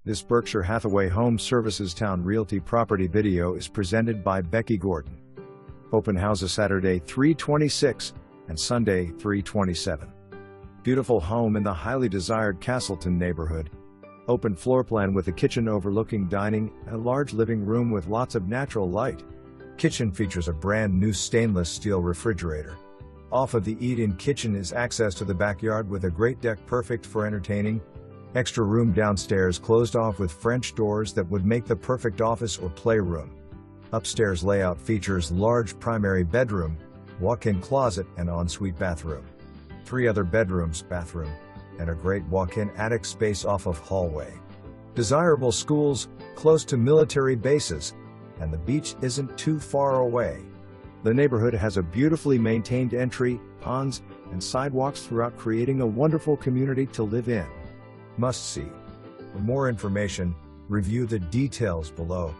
This Berkshire Hathaway Home Services Towne Realty property video is presented by Becky Gordon. Open houses Saturday 3/26 and Sunday 3/27. Beautiful home in the highly desired Castleton neighborhood. Open floor plan with a kitchen overlooking dining and a large living room with lots of natural light. Kitchen features a brand new stainless steel refrigerator. Off of the eat-in kitchen is access to the backyard with a great deck perfect for entertaining. Extra room downstairs closed off with French doors that would make the perfect office or playroom. Upstairs layout features large primary bedroom, walk-in closet and ensuite bathroom. 3 other bedrooms, bathroom, and a great walk-in attic space off of hallway. Desirable schools, close to military bases, and the beach isn't too far away. The neighborhood has a beautifully maintained entry, ponds, and sidewalks throughout, creating a wonderful community to live in. Must see. For more information, review the details below.